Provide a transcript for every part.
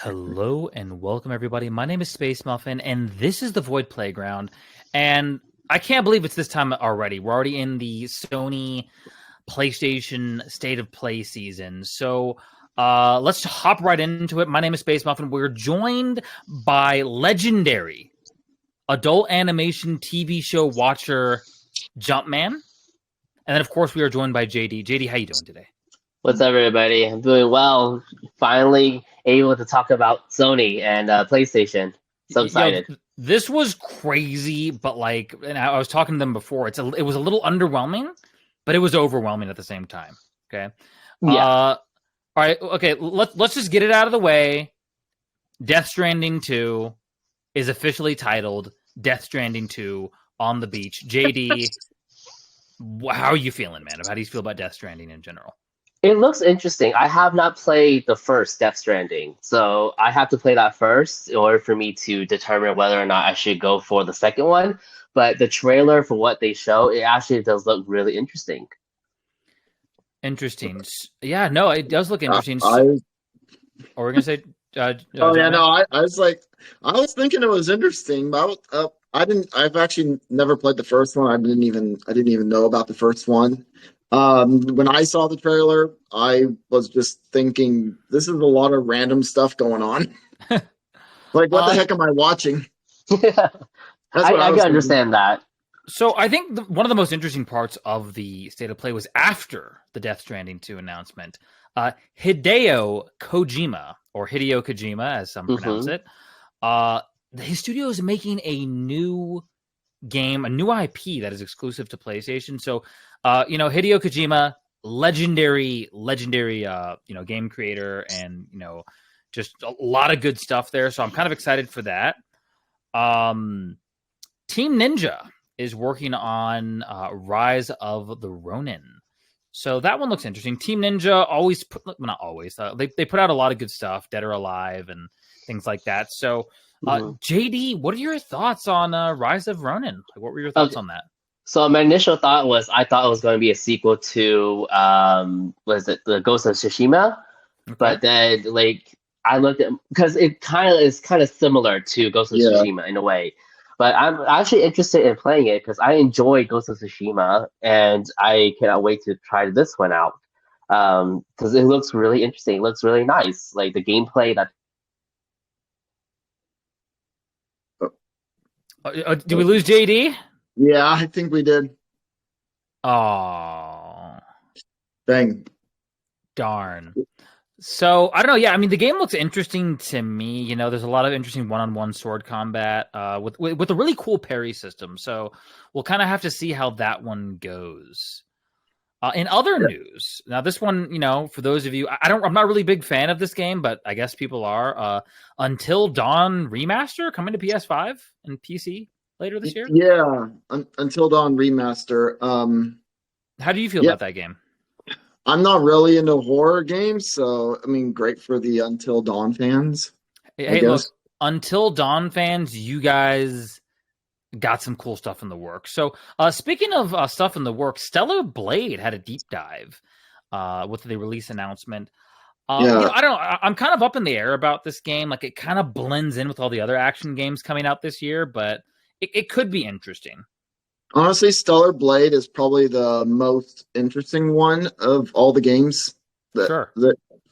Hello and welcome, everybody. My name is Space Muffin, and this is the Void Playground. And I can't believe it's this time already. We're already in the Sony PlayStation State of Play season. So let's hop right into it. My name is Space Muffin. We're joined by legendary adult animation TV show watcher Jumpman. And then, of course, we are joined by JD. JD, how you doing today? What's up, everybody? I'm doing well. Finally able to talk about Sony and PlayStation. So excited. This was crazy, but and I was talking to them before. It was a little underwhelming, but it was overwhelming at the same time. Okay. Yeah. All right. Okay. Let's just get it out of the way. Death Stranding 2 is officially titled Death Stranding 2 on the beach. JD, how are you feeling, man? How do you feel about Death Stranding in general? It looks interesting. I have not played the first Death Stranding, so I have to play that first in order for me to determine whether or not I should go for the second one. But the trailer, for what they show, it actually does look really interesting. Interesting. Yeah, no, it does look interesting. Or we're gonna say. I was thinking it was interesting, but I've actually never played the first one. I didn't even know about the first one. When I saw the trailer, I was just thinking, this is a lot of random stuff going on. Like, what the heck am I watching? Yeah, I can understand that. So I think one of the most interesting parts of the State of Play was after the Death Stranding 2 announcement. Hideo Kojima, or Hideo Kojima, as some pronounce it, his studio is making a new game, a new IP that is exclusive to PlayStation. So, Hideo Kojima, legendary, game creator, and just a lot of good stuff there. So I'm kind of excited for that. Team Ninja is working on Rise of the Ronin. So that one looks interesting. Team Ninja not always. They put out a lot of good stuff, Dead or Alive and things like that. So, JD, what are your thoughts on Rise of Ronin? What were your thoughts on that? So my initial thought was I thought it was going to be a sequel to the Ghost of Tsushima, but then I looked at, because it is kind of similar to Ghost of Tsushima in a way. But I'm actually interested in playing it because I enjoy Ghost of Tsushima, and I cannot wait to try this one out because it looks really interesting. It looks really nice. Like the gameplay that. Do we lose JD? Yeah, I think we did. Oh, dang, darn. So I don't know. Yeah, I mean, the game looks interesting to me. There's a lot of interesting one-on-one sword combat with a really cool parry system. So we'll kind of have to see how that one goes. In other news, now this one, for those of you, I'm not really a big fan of this game, but I guess people are. Until Dawn Remaster coming to PS5 and PC later this year. Yeah, Until Dawn Remaster. How do you feel about that game? I'm not really into horror games, so I mean, great for the Until Dawn fans. Hey, look, Until Dawn fans, you guys got some cool stuff in the works. So, speaking of stuff in the works, Stellar Blade had a deep dive with the release announcement. I don't know. I'm kind of up in the air about this game. Like, it kind of blends in with all the other action games coming out this year, but it could be interesting. Honestly, Stellar Blade is probably the most interesting one of all the games.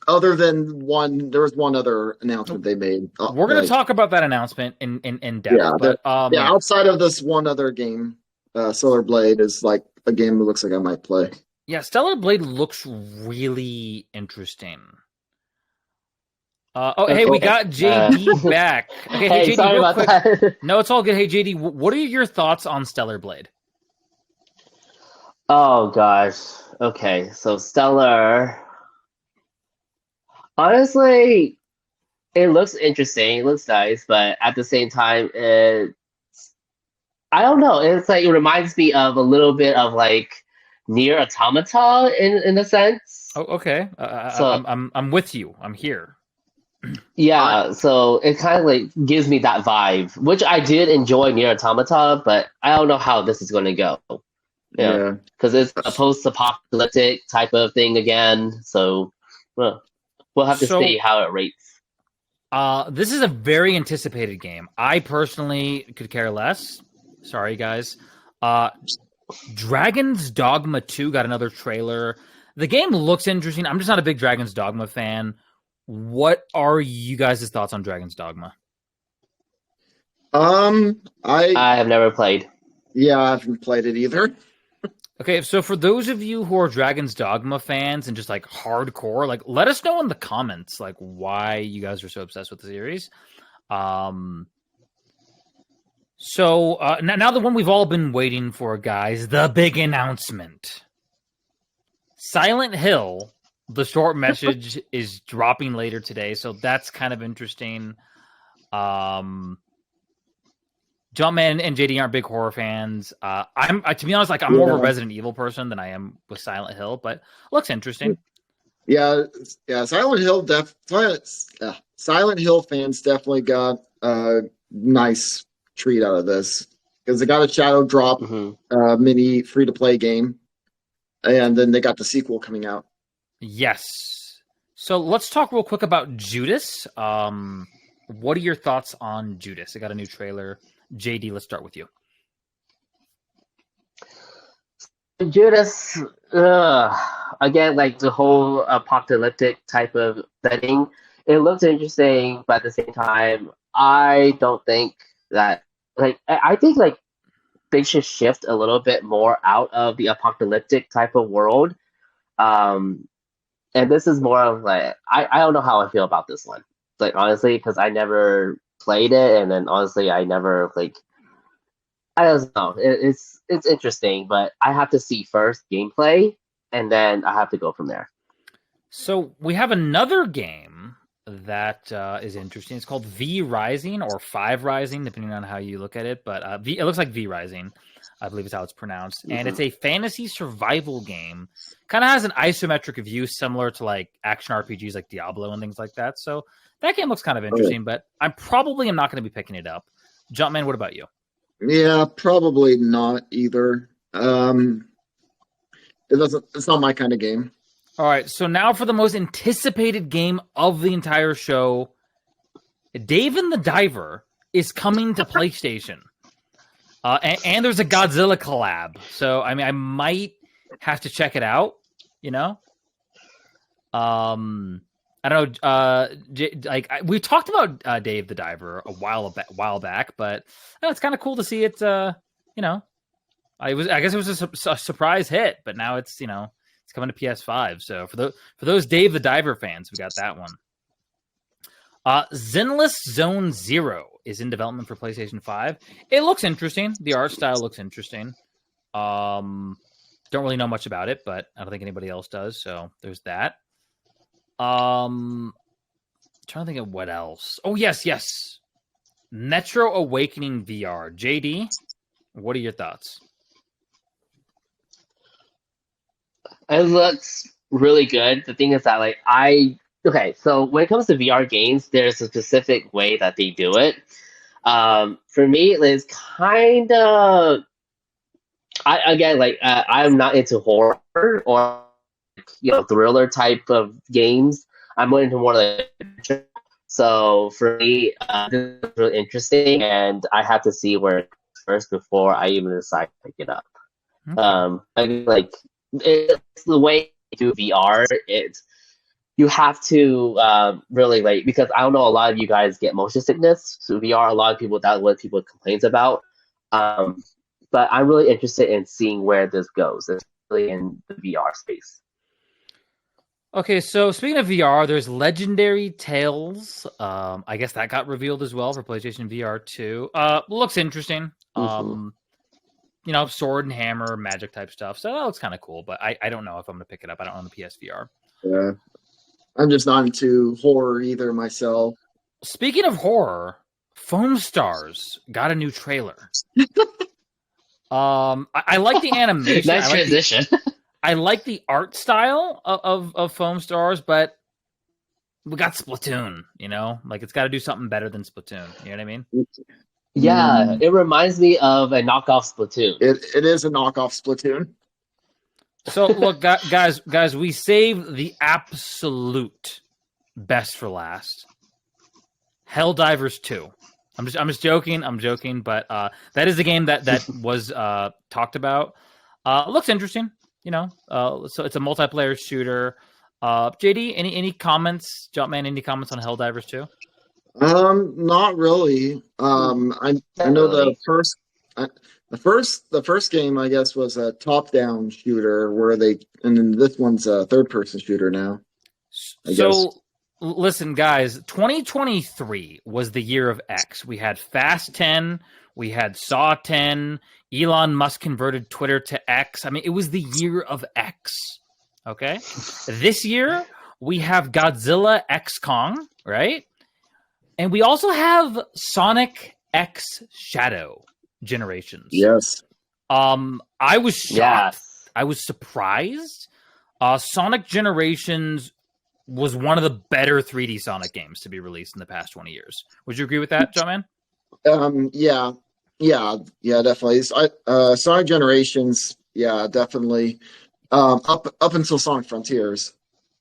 Other than one, there was one other announcement they made. We're going to talk about that announcement in depth. Yeah, but outside of this one other game, Stellar Blade is like a game that looks like I might play. Yeah, Stellar Blade looks really interesting. Hey, we got JD back. Okay, hey JD, sorry about that. No, it's all good. Hey JD, what are your thoughts on Stellar Blade? Oh gosh. Okay, so Stellar. Honestly, it looks interesting. It looks nice, but at the same time, I don't know. It's like it reminds me of a little bit of Nier Automata in a sense. Oh, okay. So I'm with you. I'm here. Yeah, so it kind of gives me that vibe, which I did enjoy Nier Automata, but I don't know how this is going to go. Yeah, because it's a post-apocalyptic type of thing again. So we'll have to see how it rates. This is a very anticipated game. I personally could care less. Sorry, guys. Dragon's Dogma 2 got another trailer. The game looks interesting. I'm just not a big Dragon's Dogma fan. What are you guys' thoughts on Dragon's Dogma? I have never played. Yeah, I haven't played it either. Okay, so for those of you who are Dragon's Dogma fans and just like hardcore, like let us know in the comments like why you guys are so obsessed with the series. So now the one we've all been waiting for, guys, the big announcement. Silent Hill, the short message is dropping later today, so that's kind of interesting. Jumpman and JD aren't big horror fans. To be honest, like I'm more of a Resident Evil person than I am with Silent Hill, but looks interesting. Yeah. Silent Hill fans definitely got a nice treat out of this because they got a Shadow Drop mini free to play game, and then they got the sequel coming out. Yes. So let's talk real quick about Judas. What are your thoughts on Judas? It got a new trailer. JD, let's start with you. Judas, again, like the whole apocalyptic type of setting, it looks interesting, but at the same time, I don't think that, like, I think, like, they should shift a little bit more out of the apocalyptic type of world. And this is more of, like, I don't know how I feel about this one. Like, honestly, because I never played it, and then honestly, I never like. I don't know. It's interesting, but I have to see first gameplay, and then I have to go from there. So we have another game that is interesting. It's called V Rising or 5 Rising, depending on how you look at it. But it looks like V Rising, I believe is how it's pronounced. And it's a fantasy survival game. Kind of has an isometric view similar to like action RPGs like Diablo and things like that. So that game looks kind of interesting, but I probably am not going to be picking it up. Jumpman, what about you? Yeah, probably not either. It's not my kind of game. All right, so now for the most anticipated game of the entire show. Dave and the Diver is coming to PlayStation. And there's a Godzilla collab. So, I mean, I might have to check it out, you know? I don't know. We talked about Dave the Diver a while back, but it's kind of cool to see it. I guess it was a surprise hit, but now it's it's coming to PS5. So for those Dave the Diver fans, we got that one. Zenless Zone Zero is in development for PlayStation 5. It looks interesting. The art style looks interesting. Don't really know much about it, but I don't think anybody else does. So there's that. Trying to think of what else. Oh, yes. Metro Awakening VR. JD, what are your thoughts? It looks really good. The thing is that, like, so when it comes to VR games, there's a specific way that they do it. For me, it's kind of, I'm not into horror or thriller type of games. I'm more into more like, so for me, this is really interesting, and I have to see where it goes first before I even decide to pick it up. Okay. It's the way to do VR. You have to really because I don't know, a lot of you guys get motion sickness. So VR, a lot of people, that's what people complains about. But I'm really interested in seeing where this goes, especially in the VR space. Okay, so speaking of VR, there's Legendary Tales. I guess that got revealed as well for PlayStation VR 2. Looks interesting. Sword and hammer, magic type stuff. So that looks kind of cool, but I don't know if I'm going to pick it up. I don't own the PSVR. Yeah. I'm just not into horror either myself. Speaking of horror, Foam Stars got a new trailer. I like the animation. Nice transition. I like the art style of Foam Stars, but we got Splatoon, it's got to do something better than Splatoon. You know what I mean? Yeah, it reminds me of a knockoff Splatoon. It is a knockoff Splatoon. So look, guys, we saved the absolute best for last. Helldivers 2. I'm just joking. I'm joking, but that is the game that was talked about. Looks interesting, so it's a multiplayer shooter. JD, any comments? Jumpman, any comments on Helldivers 2? Not really. I know the first game, I guess, was a top-down shooter and then this one's a third-person shooter now. I guess. Listen, guys, 2023 was the year of X. We had Fast 10, we had Saw 10, Elon Musk converted Twitter to X. I mean, it was the year of X. Okay? This year, we have Godzilla X Kong, right? And we also have Sonic X Shadow Generations. Yes. I was shocked. Yes. I was surprised. Sonic Generations was one of the better 3D Sonic games to be released in the past 20 years. Would you agree with that, Jumpman? Yeah, definitely. Sonic Generations, yeah, definitely. Up until Sonic Frontiers.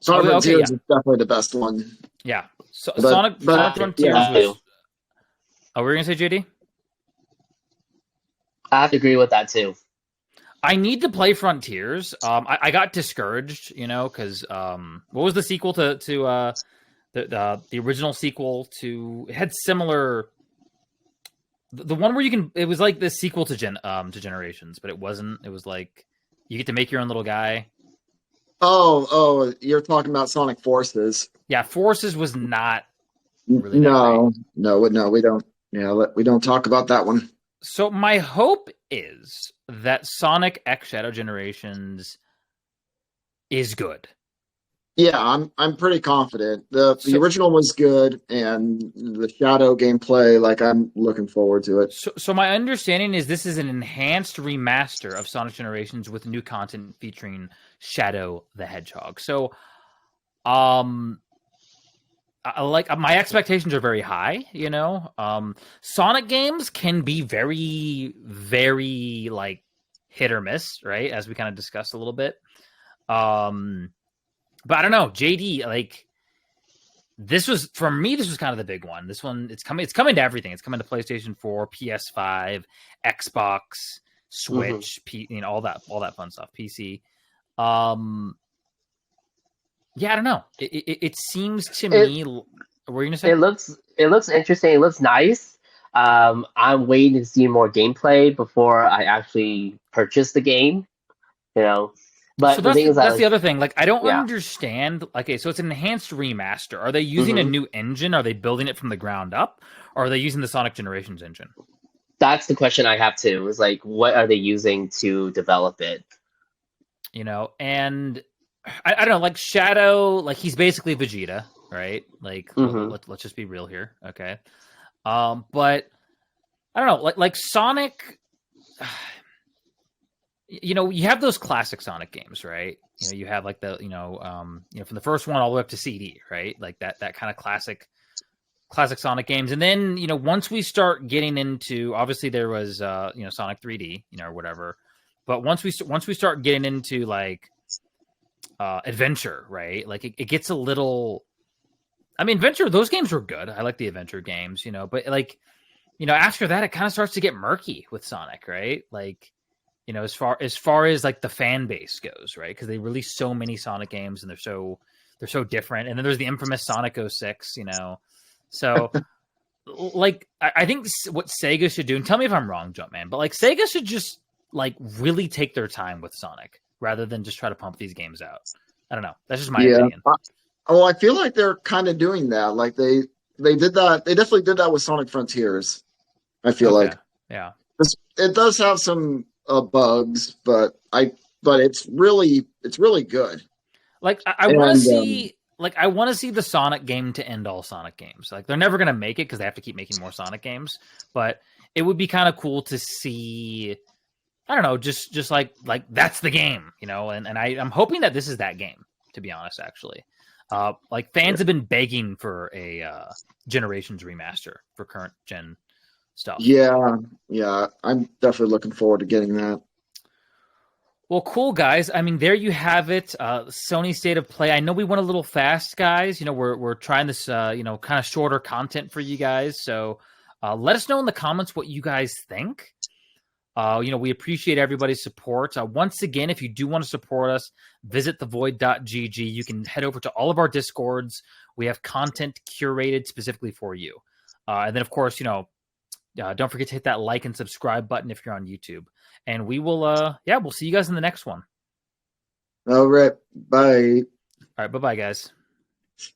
Sonic Frontiers is definitely the best one. Yeah. Sonic Frontiers was... Oh, were you going to say, JD? I have to agree with that, too. I need to play Frontiers. I got discouraged, because what was the sequel to the original sequel to? It had similar. The one where it was like the sequel to Generations, but it wasn't. It was like you get to make your own little guy. Oh, you're talking about Sonic Forces. Yeah, Forces was not really No, we don't. Yeah, we don't talk about that one. So my hope is that Sonic X Shadow Generations is good. Yeah, I'm pretty confident. The original was good, and the Shadow gameplay, I'm looking forward to it. So my understanding is this is an enhanced remaster of Sonic Generations with new content featuring Shadow the Hedgehog. So, my expectations are very high, Sonic games can be very, very hit or miss, right? As we kind of discussed a little bit. But I don't know, JD, this was kind of the big one. This one, it's coming to everything. It's coming to PlayStation 4, PS5, Xbox, Switch, all that fun stuff, PC. Yeah, I don't know. It seems to me. What were you gonna say? It looks interesting. It looks nice. I'm waiting to see more gameplay before I actually purchase the game. But so the thing is, that's the other thing. I don't understand. Okay, so it's an enhanced remaster. Are they using a new engine? Are they building it from the ground up? Or are they using the Sonic Generations engine? That's the question I have too. Is what are they using to develop it? And I don't know, Shadow, he's basically Vegeta, right? Let's just be real here, okay? But I don't know, Sonic, you have those classic Sonic games, right? You have from the first one all the way up to CD, right? That kind of classic Sonic games, and then once we start getting into, obviously there was Sonic 3D, or whatever, but once we start getting into adventure, right? It gets a little. I mean, adventure. Those games were good. I like the adventure games, but after that, it kind of starts to get murky with Sonic, right? As far as the fan base goes, right? Because they release so many Sonic games and they're so different. And then there's the infamous Sonic 06, So, I think what Sega should do, and tell me if I'm wrong, Jumpman, but Sega should just really take their time with Sonic, rather than just try to pump these games out. I don't know. That's just my opinion. I feel like they're kind of doing that. They did that. They definitely did that with Sonic Frontiers. I feel yeah, it does have some bugs, but it's really good. I want to see. I want to see the Sonic game to end all Sonic games. They're never going to make it because they have to keep making more Sonic games. But it would be kind of cool to see. I don't know, just that's the game, and I'm hoping that this is that game, to be honest, actually. Fans have been begging for a Generations remaster for current gen stuff. Yeah, I'm definitely looking forward to getting that. Well, cool, guys. I mean, there you have it. Sony State of Play. I know we went a little fast, guys. You know, we're trying this, kind of shorter content for you guys. So let us know in the comments what you guys think. We appreciate everybody's support. Once again, if you do want to support us, visit thevoid.gg. You can head over to all of our Discords. We have content curated specifically for you. And then, of course, don't forget to hit that like and subscribe button if you're on YouTube. And we will, we'll see you guys in the next one. All right. Bye. All right. Bye-bye, guys.